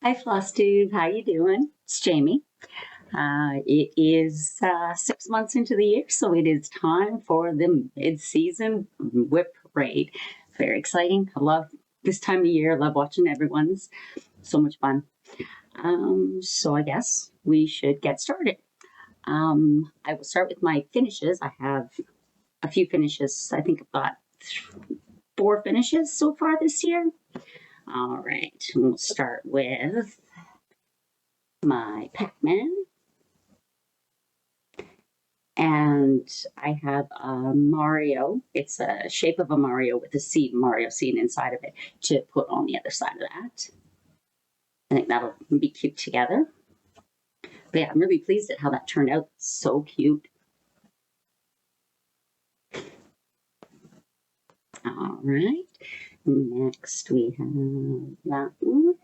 Hi, Flosstube. How you doing? It's Jamie. It is 6 months into the year, so it is time for the mid-season WIP raid. Very exciting. I love this time of year. I love watching everyone's. So much fun. So I guess we should get started. I will start with my finishes. I have a few finishes. I think I've got 4 finishes so far this year. All right, we'll start with my Pac-Man. And I have a Mario. It's a shape of a Mario with a Mario scene inside of it to put on the other side of that. I think that'll be cute together. But yeah, I'm really pleased at how that turned out. So cute. All right. Next we have that one.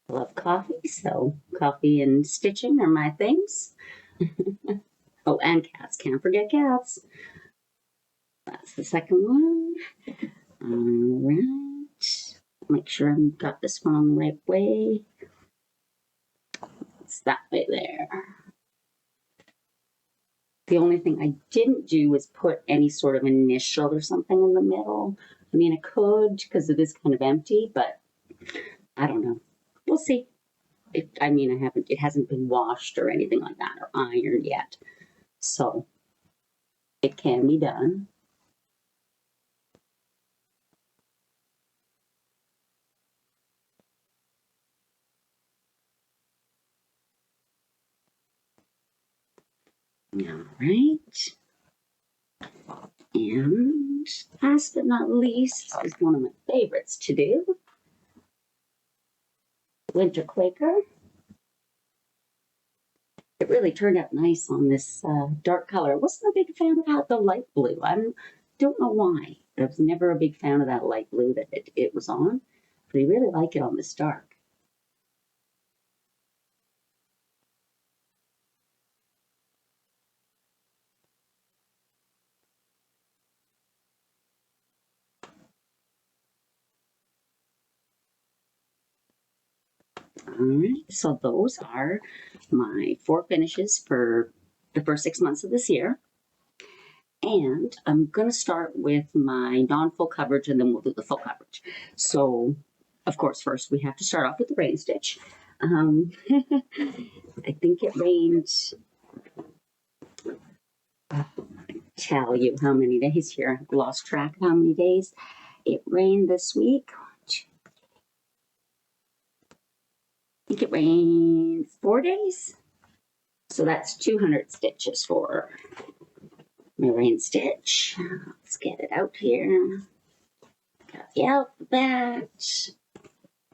I love coffee, so coffee and stitching are my things. Oh, and cats. Can't forget cats. That's the second one. All right. Make sure I've got this one on the right way. It's that way there. The only thing I didn't do was put any sort of initial or something in the middle. I mean, I could because it is kind of empty, but I don't know. We'll see. It hasn't been washed or anything like that or ironed yet. So it can be done. All right. And last but not least is one of my favorites to do. Winter Quaker. It really turned out nice on this dark color. I wasn't a big fan of the light blue. I don't know why. I was never a big fan of that light blue that it was on, but I really like it on this dark. All right, so those are my 4 finishes for the first 6 months of this year. And I'm going to start with my non-full coverage and then we'll do the full coverage. So, of course, first we have to start off with the rain stitch. I think it rained, tell you how many days here. I've lost track of how many days. It rained this week. I think it rained 4 days. So that's 200 stitches for my rain stitch. Let's get it out here. Got the alphabet.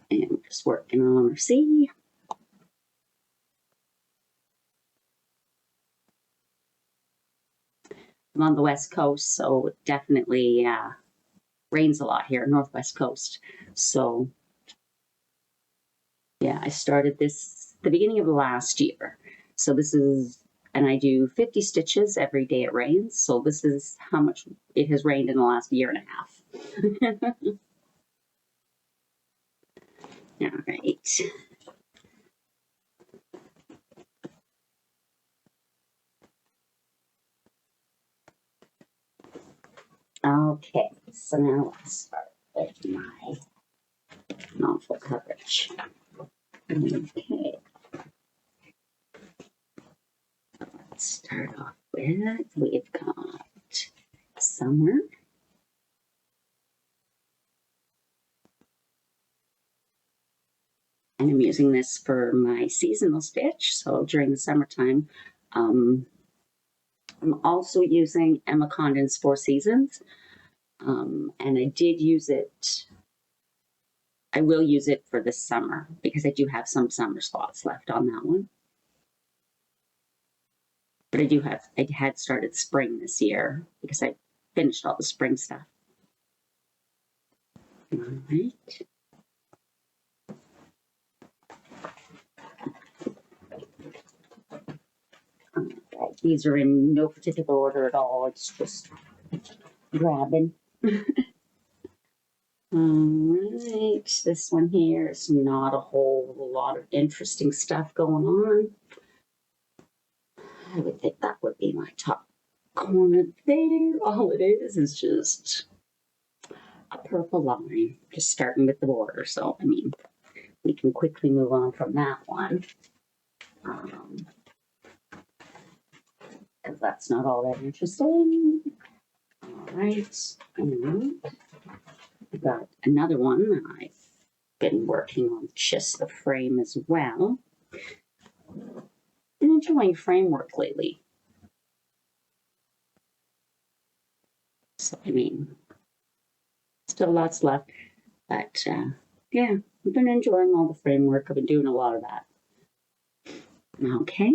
And we're just working on our C. I'm on the West Coast, so it definitely rains a lot here, Northwest Coast. So yeah, I started this the beginning of last year. So this is, and I do 50 stitches every day it rains. So this is how much it has rained in the last year and a half. All right. Okay, so now let's start with my non-full coverage. Okay. Let's start off with, we've got summer. And I'm using this for my seasonal stitch, so during the summertime. I'm also using Emma Condon's 4 Seasons, and I did use it. I will use it for this summer because I do have some summer spots left on that one. But I had started spring this year because I finished all the spring stuff. All right. Okay. These are in no particular order at all. It's just grabbing. All right, this one here is not a whole lot of interesting stuff going on. I would think that would be my top corner there. All it is just a purple line, just starting with the border. So, I mean, we can quickly move on from that one. Because that's not all that interesting. All right, and I've got another one that I've been working on just the frame as well. Been enjoying framework lately. So, I mean, still lots left, but yeah, I've been enjoying all the framework. I've been doing a lot of that. Okay.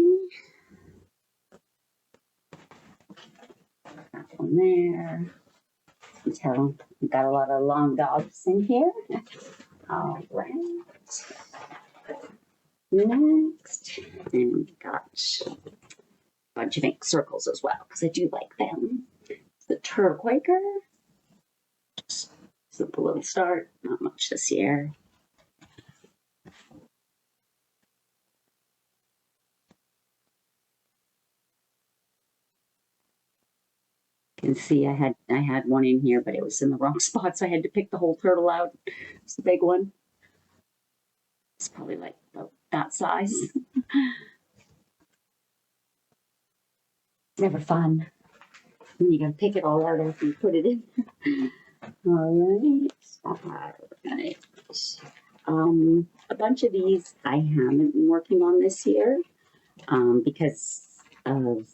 That one there. You can tell we've got a lot of long dogs in here. All right. Next, and we've got a bunch of ink circles as well, because I do like them. The Turtle Quaker. Just simple little start, not much this year. You can see I had one in here, but it was in the wrong spot, so I had to pick the whole turtle out. It's the big one. It's probably like about that size. It's never fun when you gotta pick it all out after you put it in. All right. A bunch of these I haven't been working on this year because of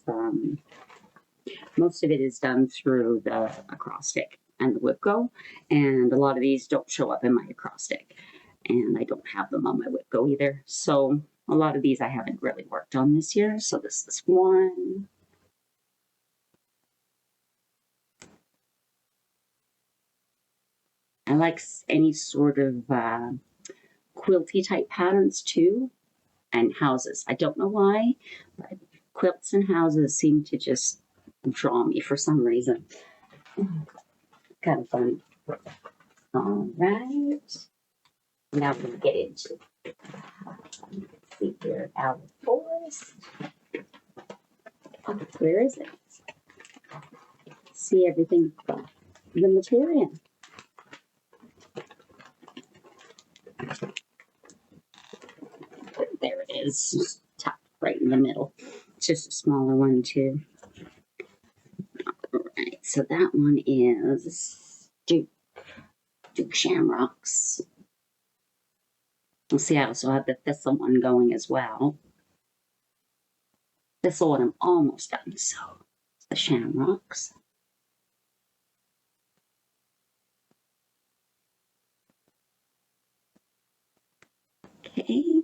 most of it is done through the acrostic and the WIP Go, and a lot of these don't show up in my acrostic, and I don't have them on my WIP Go either. So a lot of these I haven't really worked on this year. So this is one. I like any sort of quilty type patterns too, and houses. I don't know why, but quilts and houses seem to just draw me for some reason. Kind of fun. All right. Now we're going to get into see here, our forest. Oh, where is it? See everything from the material. There it is, tucked right in the middle. It's just a smaller one too. All right, so that one is Duke Shamrocks. We'll see, I also have the Thistle one going as well. Thistle one I'm almost done, so it's the Shamrocks. Okay.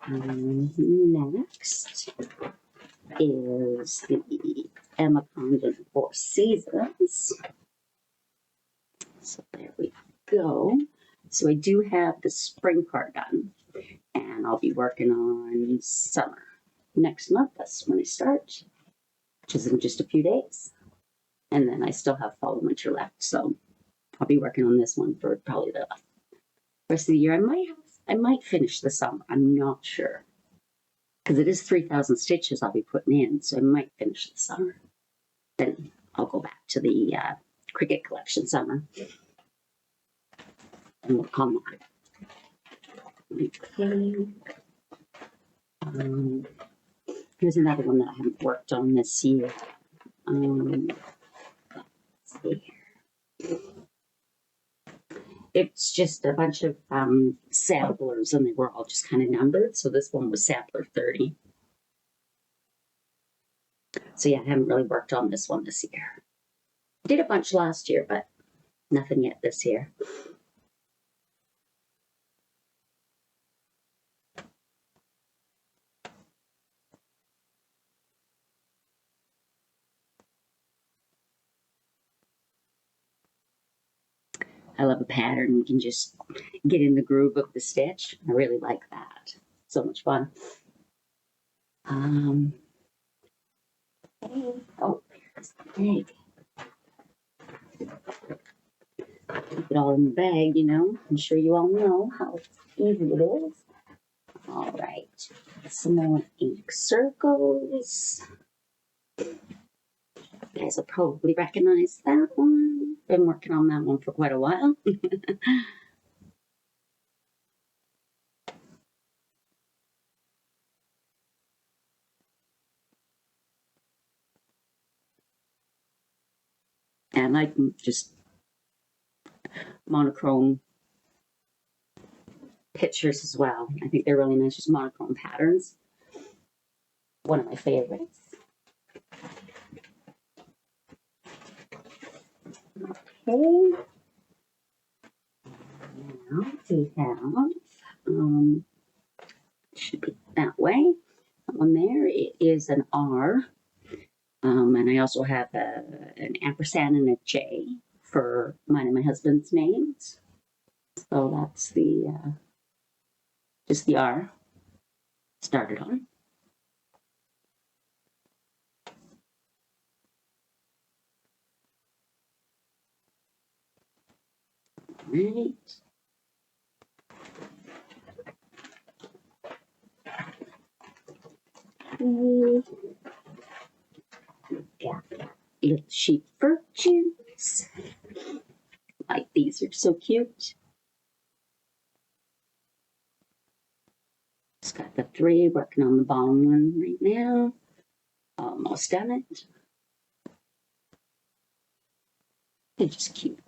Next is the Emma Condon Four Seasons. So there we go. So I do have the spring part done, and I'll be working on summer. Next month, that's when I start, which is in just a few days. And then I still have fall and winter left, so I'll be working on this one for probably the rest of the year. I might finish the summer. I'm not sure, because it is 3,000 stitches I'll be putting in, so I might finish the summer. Then I'll go back to the Cricut Collection summer and work on that. Okay. Here's another one that I haven't worked on this year. Let's see here. It's just a bunch of samplers, and they were all just kind of numbered. So this one was sampler 30. So yeah, I haven't really worked on this one this year. Did a bunch last year, but nothing yet this year. I love a pattern. You can just get in the groove of the stitch. I really like that. So much fun. Oh, there's the egg. it all in the bag, you know. I'm sure you all know how easy it is. All right, some more ink circles. You guys will probably recognize that one. Been working on that one for quite a while. And I can just monochrome pictures as well. I think they're really nice, just monochrome patterns. One of my favorites. Okay. Now we have, should be that way. That one there, it is an R. And I also have an ampersand and a J for mine and my husband's names. So that's the, just the R started on. Right. Okay. Got little sheep virtues. Like these are so cute. Just got the 3, working on the bottom one right now. Almost done it. They're just cute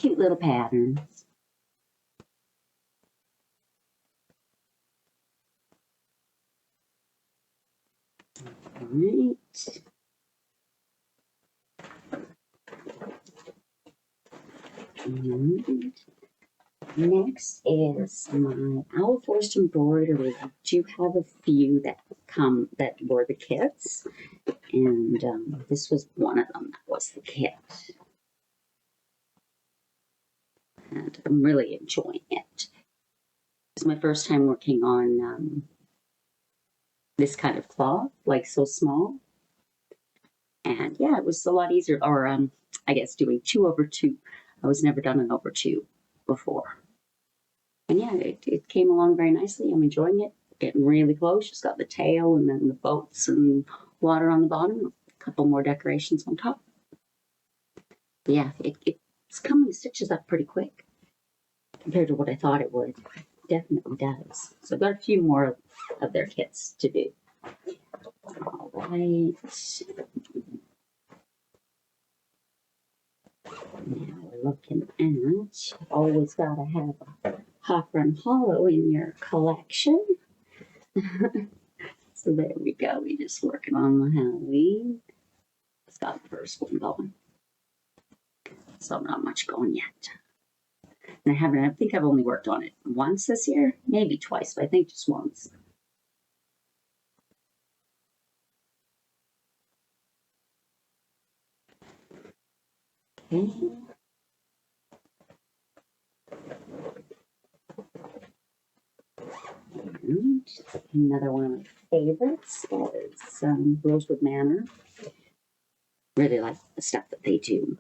little patterns. All right. And next is my Owl Forest embroidery. I do have a few that were the kits, and this was one of them that was the kit. And I'm really enjoying it. It's my first time working on this kind of cloth, like so small. And yeah, it was a lot easier, or I guess doing 2/2. I was never done an over 2 before. And yeah, it came along very nicely. I'm enjoying it. Getting really close. Just got the tail and then the boats and water on the bottom. A couple more decorations on top. But yeah, it's coming stitches up pretty quick compared to what I thought it would. It definitely does. So I've got a few more of their kits to do. All right. Now we're looking at, always gotta have a Hopper and Hollow in your collection. So there we go. We're just working on the Halloween. It's got the first one going. So not much going yet. And I think I've only worked on it once this year, maybe twice, but I think just once. Okay. And another one of my favorites is Rosewood Manor. Really like the stuff that they do.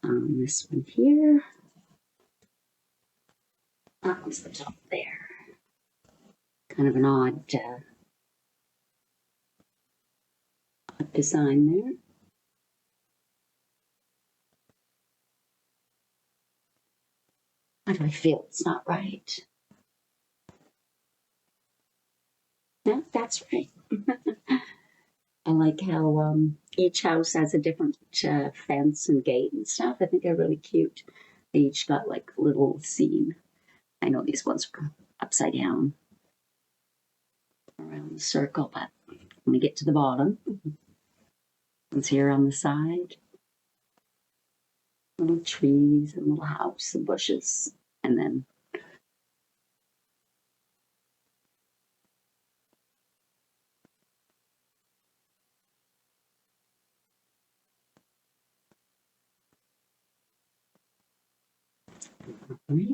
This one here. That one's the top there. Kind of an odd design there. Why do I feel it's not right? No, that's right. I like how each house has a different fence and gate and stuff. I think they're really cute. They each got like a little scene. I know these ones are upside down around the circle, but when we get to the bottom, one's here on the side. Little trees and little house and bushes, and then right.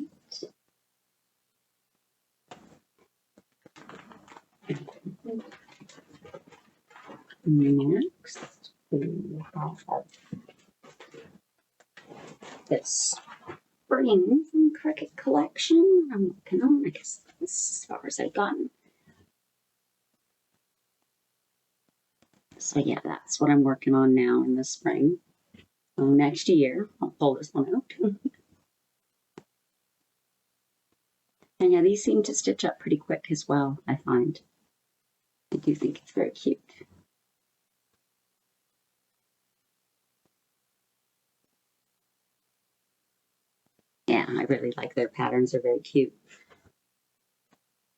Next, we have this spring from Cricut collection. I'm working on, I guess that's as far as I've gotten. So yeah, that's what I'm working on now in the spring. So next year, I'll pull this one out. And yeah, these seem to stitch up pretty quick as well, I find. I do think it's very cute. Yeah, I really like their patterns. They're very cute.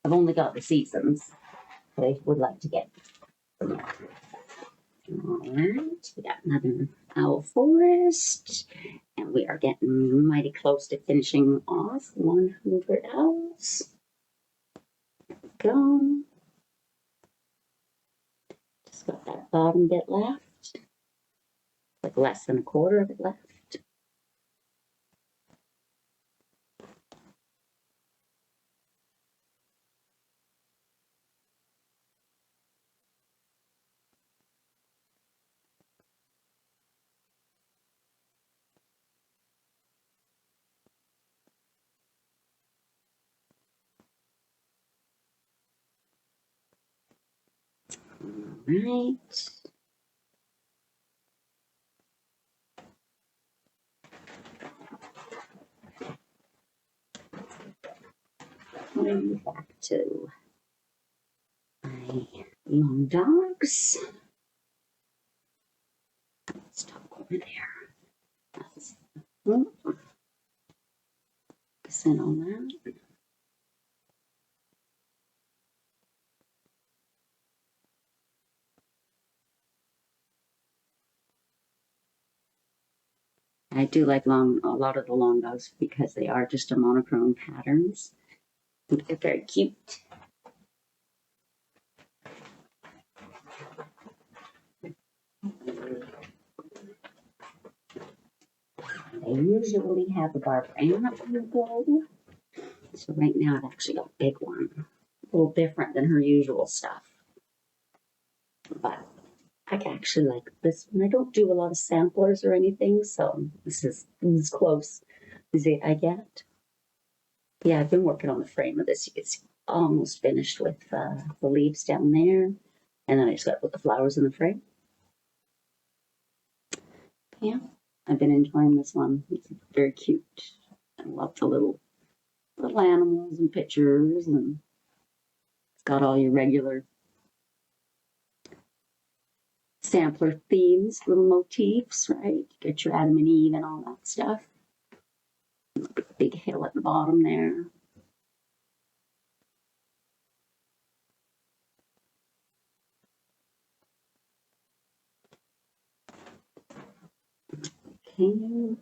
I've only got the seasons, but I would like to get them. All right, we got another owl forest, and we are getting mighty close to finishing off 100 owls. Go. Just got that bottom bit left, like less than a quarter of it left. All right. Going back to my long dogs. Stop over there. Focus in on that. I do like a lot of the long dogs because they are just a monochrome patterns. They're very cute. They usually have a barbarian up in the gold. So right now I've actually got a big one. A little different than her usual stuff. But I actually like this one. I don't do a lot of samplers or anything, so this is as close as I get. Yeah, I've been working on the frame of this. You can see almost finished with the leaves down there. And then I just got to put the flowers in the frame. Yeah, I've been enjoying this one. It's very cute. I love the little animals and pictures, and it's got all your regular sampler themes, little motifs, right? Get your Adam and Eve and all that stuff. Big hill at the bottom there. Okay.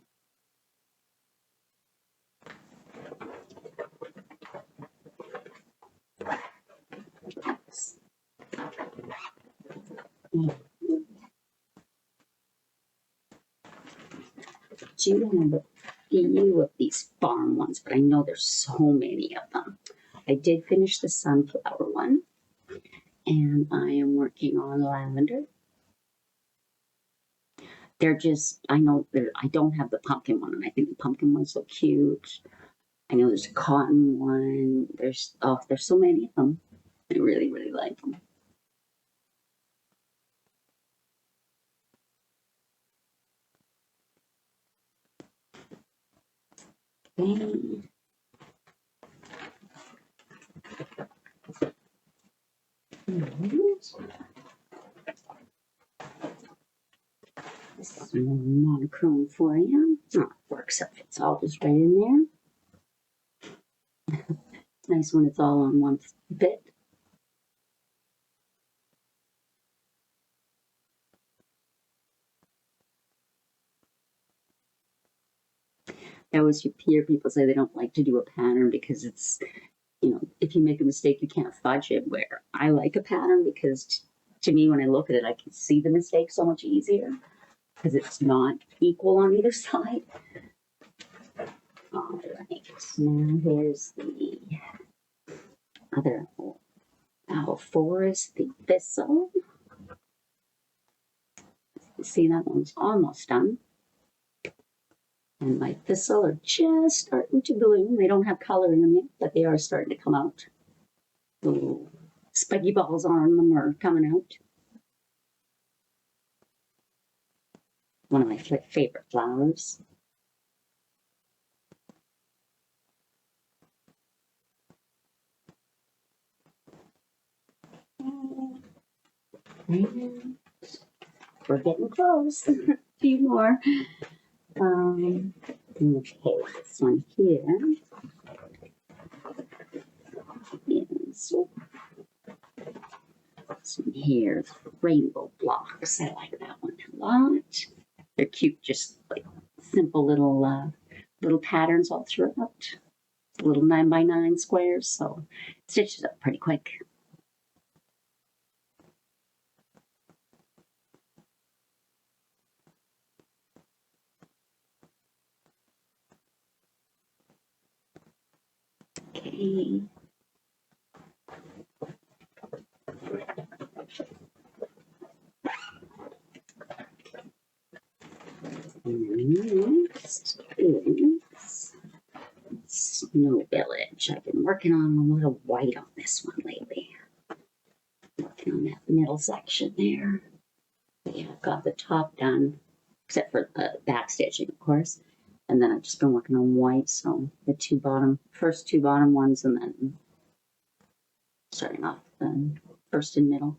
Do you remember a few of these farm ones? But I know there's so many of them. I did finish the sunflower one, and I am working on lavender. They're just, I know I don't have the pumpkin one, and I think the pumpkin one's so cute. I know there's a cotton one. There's so many of them. I really, really like them. Okay. This is more monochrome for you. Oh, works if it's all just right in there. It's nice when it's all on one bit. I always hear people say they don't like to do a pattern because it's, if you make a mistake, you can't fudge it. Where I like a pattern because to me, when I look at it, I can see the mistake so much easier because it's not equal on either side. All right, now here's the other owl forest, the thistle. See, that one's almost done. And my thistle are just starting to bloom. They don't have color in them yet, but they are starting to come out. Little spiky balls on them are coming out. One of my favorite flowers. And we're getting close. A few more. Okay, this one here is this one here, rainbow blocks. I like that one a lot. They're cute, just like simple little patterns all throughout. Little 9x9 squares, so it stitches up pretty quick. Okay. And next is Snow Village. I've been working on a little white on this one lately. Working on that middle section there. Yeah, I've got the top done, except for the back stitching, of course. And then I've just been working on white, so the first two bottom ones, and then starting off the first and middle.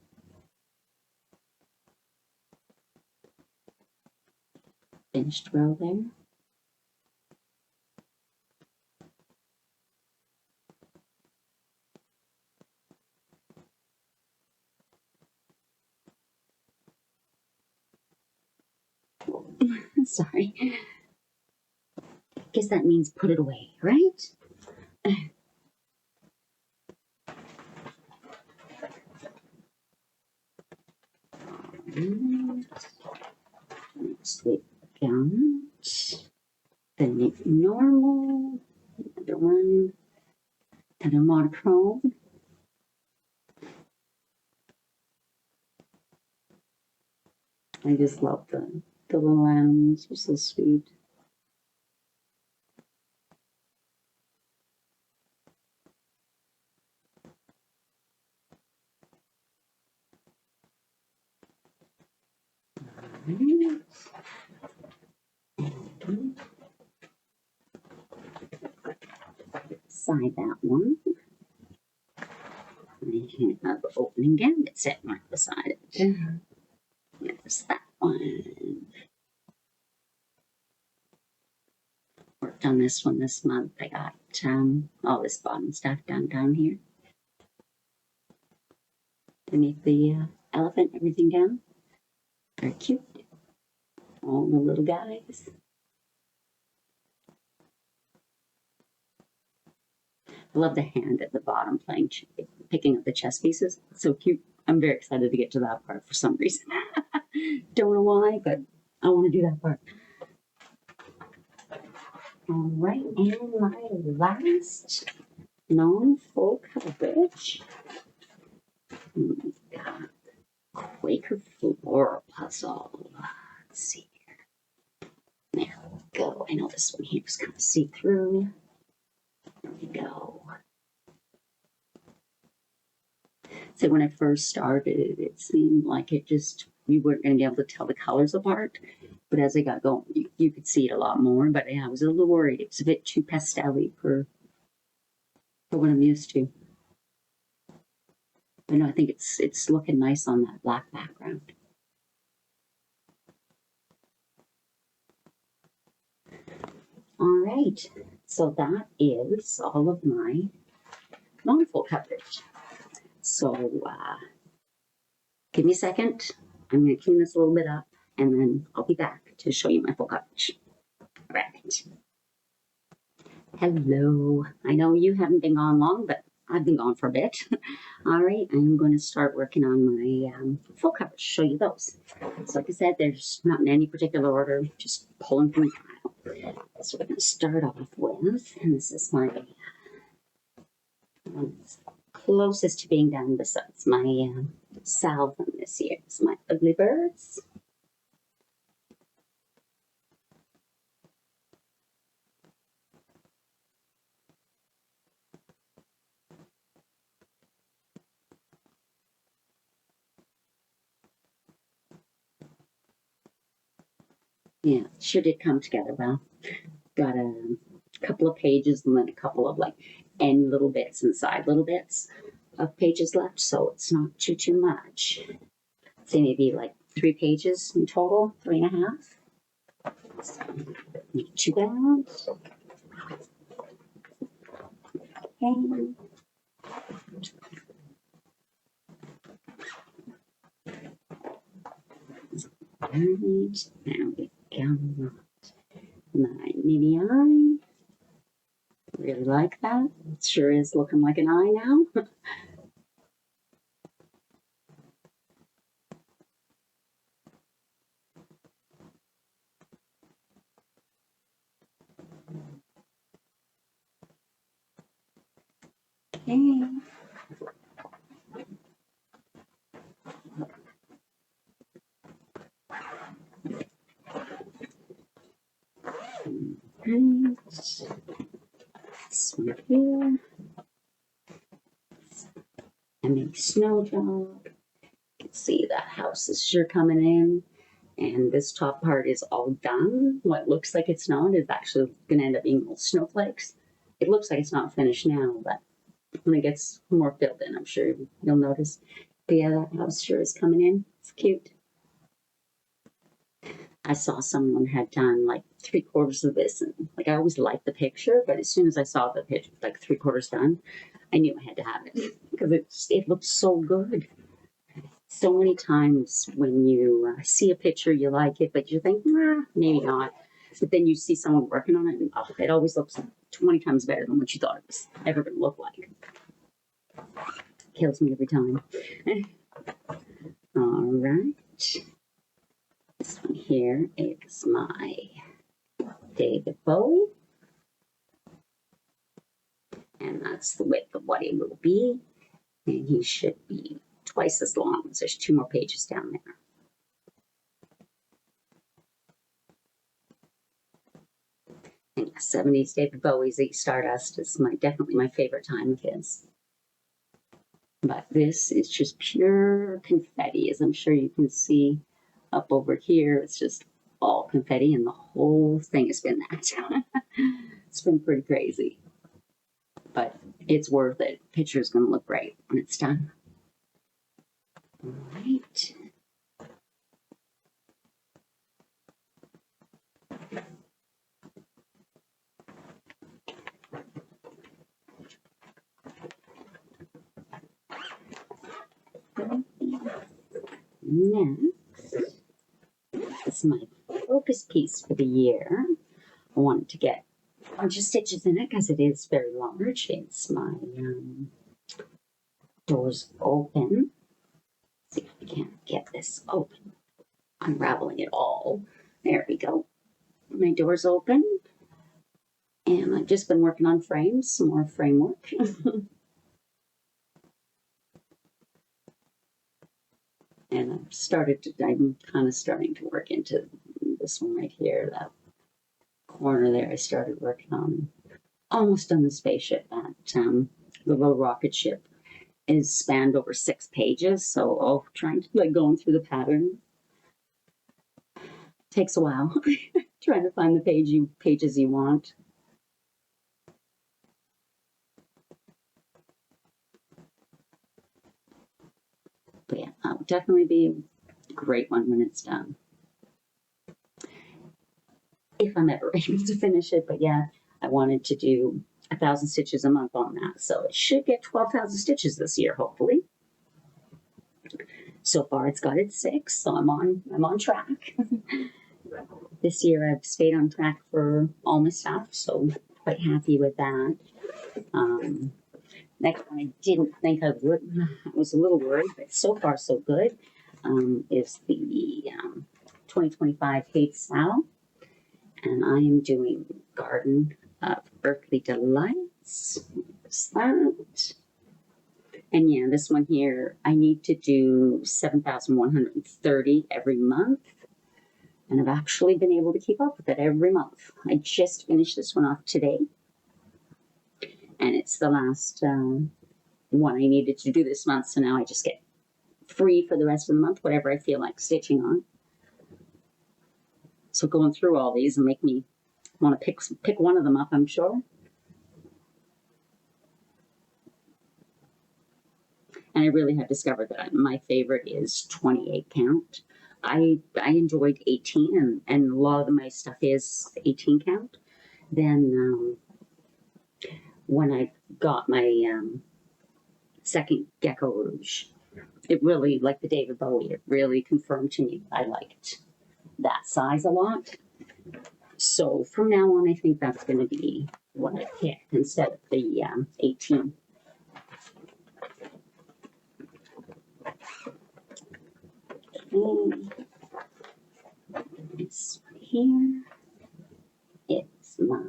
Finished row there. Sorry. Guess that means put it away, right? Next we got the normal, another one, and a monochrome. I just love the little animals, they're so sweet. Side that one. I have an opening gambit set right beside it. There's that one. Worked on this one this month. I got all this bottom stuff done down here. Beneath the elephant, everything down. Very cute. All the little guys. I love the hand at the bottom picking up the chess pieces. It's so cute. I'm very excited to get to that part for some reason. Don't know why, but I want to do that part. All right, and my last non-full coverage. We got Quaker Floral Puzzle. Let's see here. There we go. I know this one here is kind of see-through. There we go. So when I first started, it seemed like you weren't going to be able to tell the colors apart. But as I got going, you could see it a lot more. But yeah, I was a little worried. It was a bit too pastel-y for what I'm used to. But no, I think it's looking nice on that black background. All right, so that is all of my non-full coverage. So give me a second. I'm going to clean this a little bit up, and then I'll be back to show you my full coverage. All right. Hello. I know you haven't been gone long, but I've been gone for a bit. All right, I'm going to start working on my full coverage, show you those. So like I said, there's not in any particular order, just pulling from the pile. So we're going to start off with, and this is my one closest to being done besides my salve from this year. It's my Ugly Birds. Yeah, sure did come together well. Got a couple of pages and then a couple of like end little bits and side little bits of pages left, so it's not too much. Say maybe like 3 pages in total, 3.5. So, not too bad. Okay. Alright, now we go. My mini eye. Really like that. It sure is looking like an eye now. Okay. Right. This one here. And a snow job. You can see that house is sure coming in. And this top part is all done. What looks like it's not is actually going to end up being little snowflakes. It looks like it's not finished now, but when it gets more filled in, I'm sure you'll notice. But yeah, that house sure is coming in. It's cute. I saw someone had done like 3/4 of this, and like I always like the picture, but as soon as I saw the picture, like 3/4 done, I knew I had to have it because it looked so good. So many times when you see a picture, you like it, but you think, nah, maybe not. But then you see someone working on it, and oh, it always looks 20 times better than what you thought it was ever going to look like. Kills me every time. All right. This one here is my David Bowie. And that's the width of what it will be. And he should be twice as long. There's 2 more pages down there. And yeah, 70s David Bowie's Ziggy Stardust is definitely my favorite time of his. But this is just pure confetti, as I'm sure you can see up over here. It's just all confetti, and the whole thing has been that. It's been pretty crazy. But it's worth it. The picture is going to look great when it's done. All right. Next is my focus piece for the year. I wanted to get a bunch of stitches in it because it is very large. It's my doors open. Let's see if we can get this open. Unraveling it all. There we go. My door's open. And I've just been working on frames, some more framework. And I'm kind of starting to work into this one right here, that corner there. I started working on almost on the spaceship. That the little rocket ship is spanned over 6 pages, so trying to like going through the pattern takes a while. Trying to find the pages you want. But yeah, that'll definitely be a great one when it's done. If I'm ever able to finish it, but yeah, I wanted to do 1,000 stitches a month on that, so it should get 12,000 stitches this year, hopefully. So far, it's got its 6, so I'm on track. This year, I've stayed on track for all my stuff, so quite happy with that. Next one, I didn't think I would. I was a little worried, but so far so good. Is the 2025 Hate Sal, and I am doing Garden of Earthly Delights. There's that. And yeah, this one here, I need to do 7,130 every month. And I've actually been able to keep up with it every month. I just finished this one off today. And it's the last one I needed to do this month. So now I just get free for the rest of the month, whatever I feel like stitching on. So going through all these will make me want to pick one of them up, I'm sure. And I really have discovered that my favorite is 28 count. I enjoyed 18, and a lot of my stuff is 18 count. Then when I got my second Gecko Rouge, it really, like the David Bowie, it really confirmed to me I liked that size a lot. So from now on, I think that's going to be what I pick instead of the 18. Okay. This one here is my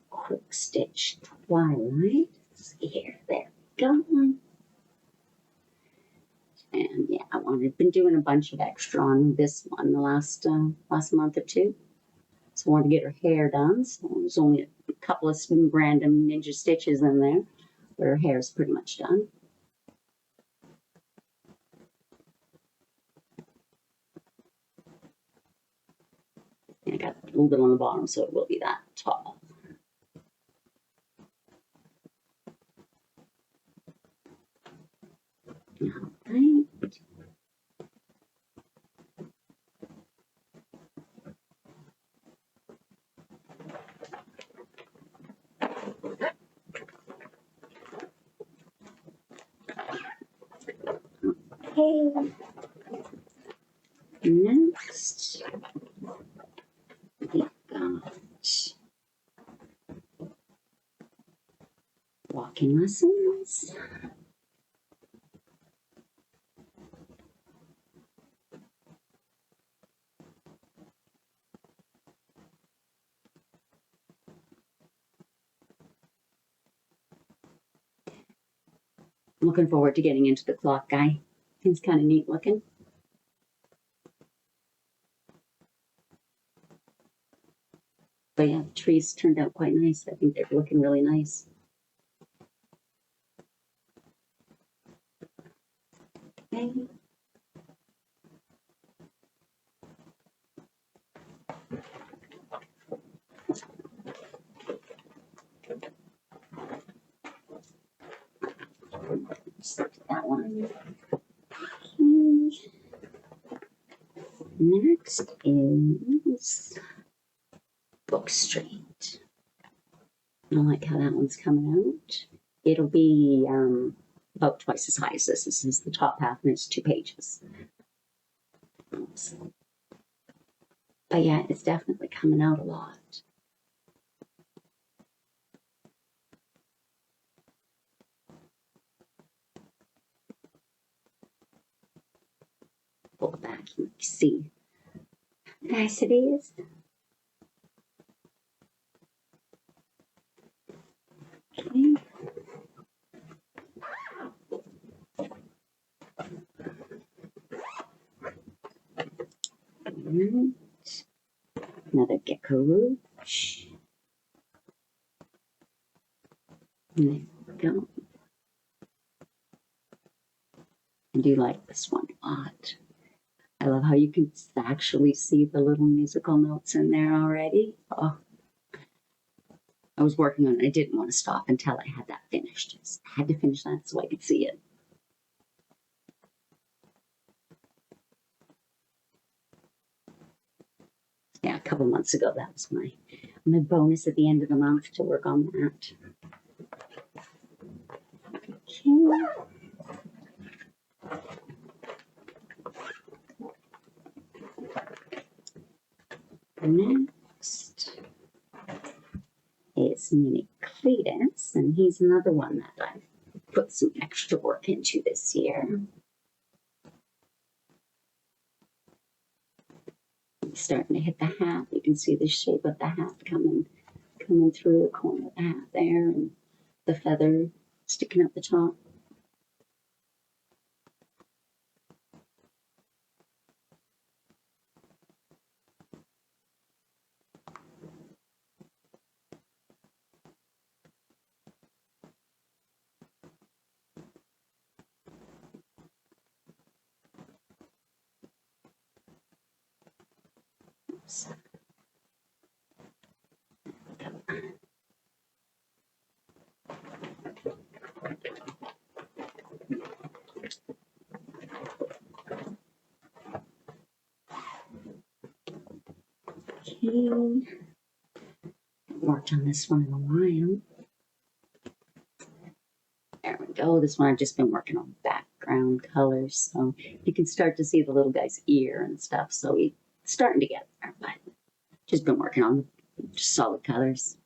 Quick Stitch Twilight. Here, there we go. And yeah, I've been doing a bunch of extra on this one the last month or two. So I wanted to get her hair done. So there's only a couple of some random ninja stitches in there, but her hair is pretty much done. And I got a little bit on the bottom, so it will be that tall. All right. Okay. Next, we got walking lessons. Looking forward to getting into the clock guy. He's kind of neat looking. But yeah, the trees turned out quite nice. I think they're looking really nice. Okay. That one. Okay. Next is Book Street. I like how that one's coming out. It'll be about twice as high as this. This is the top half, and it's 2 pages. But yeah, it's definitely coming out a lot. Pull it back, you can see how nice it is. Okay. Right. Another Gecko Rouge. There we go. I do like this one a lot. I love how you can actually see the little musical notes in there already. Oh, I was working on it. I didn't want to stop until I had that finished. I had to finish that so I could see it. Yeah, a couple months ago, that was my bonus at the end of the month to work on that. Okay. Next is Mini Cletus, and he's another one that I've put some extra work into this year. Starting to hit the hat. You can see the shape of the hat coming through the corner of the hat there, and the feather sticking up the top. Okay. Worked on this one in a while. There we go. This one I've just been working on background colors, so you can start to see the little guy's ear and stuff. So it's starting to get there, but just been working on just solid colors.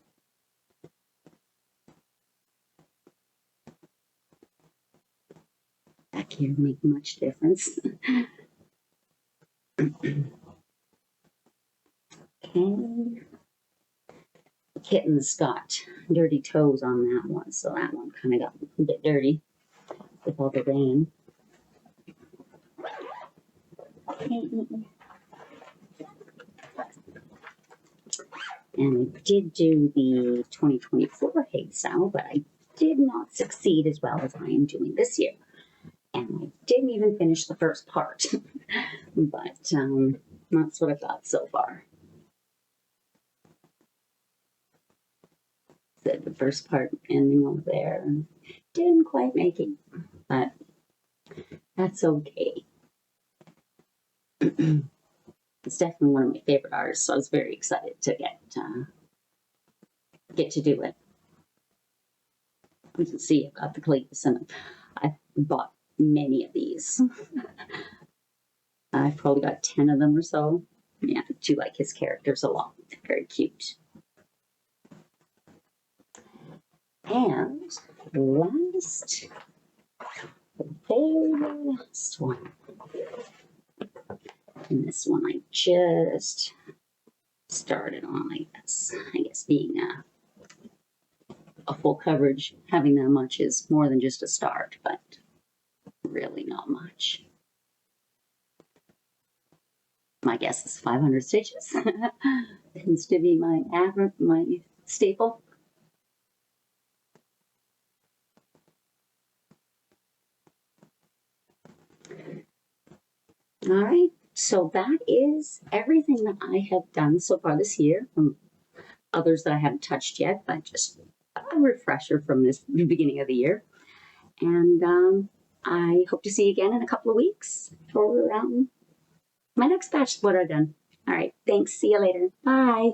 Back here make much difference. Okay. Kitten's got dirty toes on that one, so that one kind of got a bit dirty with all the rain. And I did do the 2024 hay sow, but I did not succeed as well as I am doing this year. And I didn't even finish the first part, but that's what I've got so far. So the first part ending over there, didn't quite make it, but that's okay. It's definitely one of my favorite artists, so I was very excited to get to do it. You can see I've got the cleats, and I bought many of these. I've probably got 10 of them or so. Yeah, I do like his characters a lot. They're very cute. And last, the very last one. And this one I just started on, I guess being a full coverage, having that much is more than just a start, but really not much. My guess is 500 stitches. Tends to be my average, my staple. All right, so that is everything that I have done so far this year. Others that I haven't touched yet, but just a refresher from this beginning of the year. And I hope to see you again in a couple of weeks for my next batch of what I've done. All right, thanks. See you later. Bye.